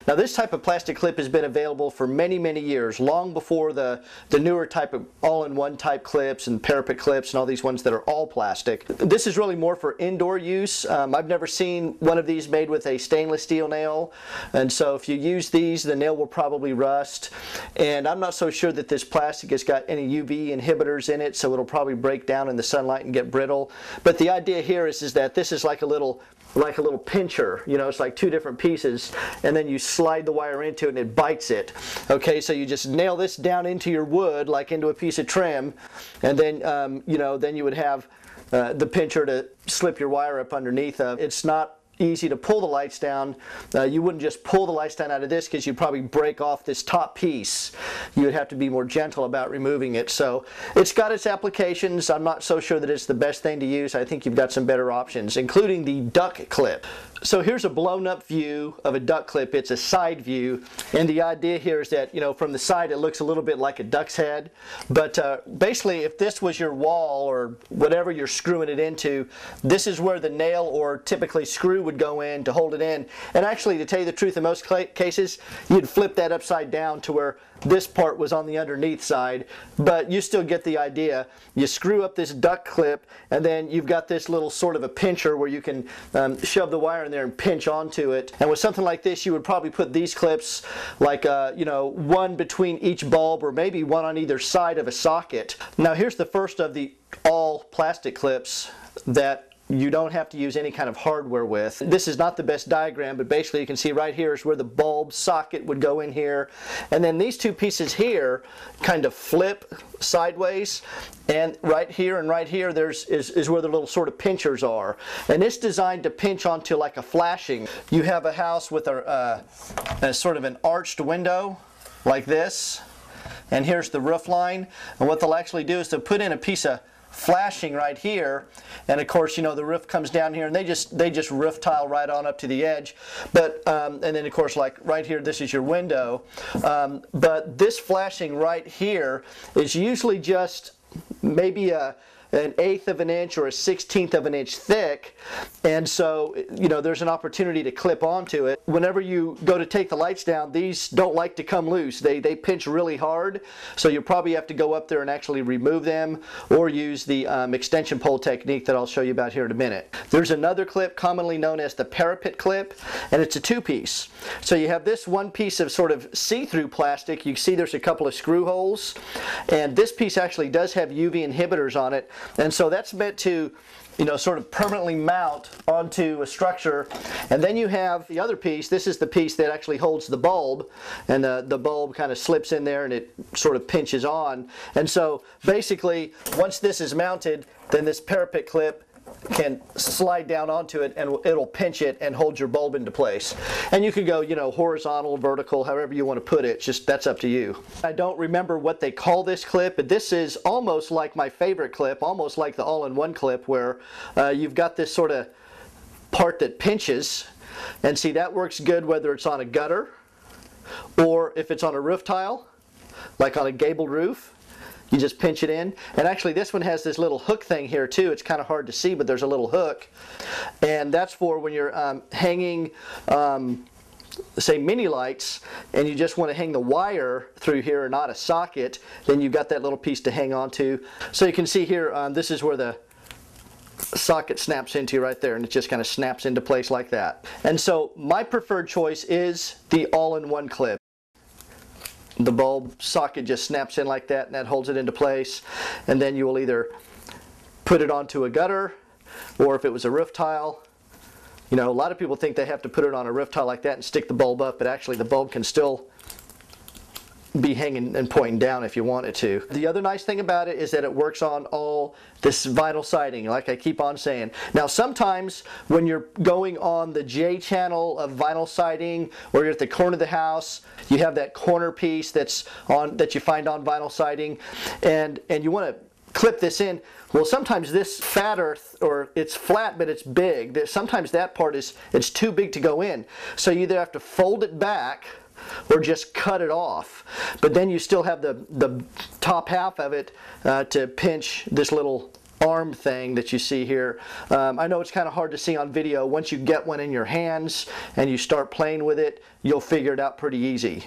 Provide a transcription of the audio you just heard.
Now this type of plastic clip has been available for many, many years, long before the newer type of all-in-one type clips and parapet clips and all these ones that are all plastic. This is really more for indoor use. I've never seen one of these made with a stainless steel nail, and so if you use these, the nail will probably rust. And I'm not so sure that this plastic has got any UV inhibitors in it, so it'll probably break down in the sunlight and get brittle. But the idea here is that this is like a little pincher. You know, it's like two different pieces, and then you slide the wire into it and it bites it. Okay, so you just nail this down into your wood like into a piece of trim, and then you know, then you would have the pincher to slip your wire up underneath of. It's not easy to pull the lights down. You wouldn't just pull the lights down out of this, because you'd probably break off this top piece. You would have to be more gentle about removing it. So it's got its applications. I'm not so sure that it's the best thing to use. I think you've got some better options, including the duck clip. So here's a blown up view of a duck clip. It's a side view, and the idea here is that, you know, from the side it looks a little bit like a duck's head, but basically if this was your wall or whatever you're screwing it into, this is where the nail or typically screw would go in to hold it in. And actually, to tell you the truth, in most cases you'd flip that upside down to where this part was on the underneath side, but you still get the idea. You screw up this duck clip, and then you've got this little sort of a pincher where you can shove the wire in there and pinch onto it. And with something like this, you would probably put these clips like you know, one between each bulb, or maybe one on either side of a socket. Now here's the first of the all plastic clips that you don't have to use any kind of hardware with. This is not the best diagram, but basically you can see right here is where the bulb socket would go in here, and then these two pieces here kind of flip sideways, and right here and right here is where the little sort of pinchers are, and it's designed to pinch onto like a flashing. You have a house with a sort of an arched window like this, and here's the roof line, and what they'll actually do is they'll put in a piece of flashing right here, and of course, you know, the roof comes down here, and they just roof tile right on up to the edge. But and then of course, like right here, this is your window, but this flashing right here is usually just maybe an 1/8 of an inch or a 1/16 of an inch thick, and so, you know, there's an opportunity to clip onto it. Whenever you go to take the lights down, these don't like to come loose. They pinch really hard, so you'll probably have to go up there and actually remove them, or use the extension pole technique that I'll show you about here in a minute. There's another clip commonly known as the parapet clip, and it's a two-piece. So you have this one piece of sort of see-through plastic. You can see there's a couple of screw holes, and this piece actually does have UV inhibitors on it. And so that's meant to, you know, sort of permanently mount onto a structure. And then you have the other piece. This is the piece that actually holds the bulb, and the bulb kind of slips in there and it sort of pinches on. And so basically, once this is mounted, then this parapet clip can slide down onto it, and it'll pinch it and hold your bulb into place. And you can go, you know, horizontal, vertical, however you want to put it. Just that's up to you. I don't remember what they call this clip, but this is almost like my favorite clip, almost like the all-in-one clip, where you've got this sort of part that pinches, and see, that works good whether it's on a gutter or if it's on a roof tile, like on a gabled roof. You just pinch it in, and actually this one has this little hook thing here too. It's kind of hard to see, but there's a little hook, and that's for when you're hanging say mini lights, and you just want to hang the wire through here and not a socket. Then you've got that little piece to hang on to. So you can see here, this is where the socket snaps into right there, and it just kind of snaps into place like that. And so my preferred choice is the all-in-one clip. The bulb socket just snaps in like that, and that holds it into place. And then you will either put it onto a gutter, or if it was a roof tile, you know, a lot of people think they have to put it on a roof tile like that and stick the bulb up, but actually the bulb can still be hanging and pointing down if you want it to. The other nice thing about it is that it works on all this vinyl siding, like I keep on saying. Now sometimes when you're going on the J channel of vinyl siding, or you're at the corner of the house, you have that corner piece that you find on vinyl siding, and you want to clip this in. Well, sometimes this fatter, or it's flat but it's big, sometimes that part it's too big to go in. So you either have to fold it back or just cut it off, but then you still have the top half of it to pinch this little arm thing that you see here. I know it's kind of hard to see on video. Once you get one in your hands and you start playing with it, you'll figure it out pretty easy.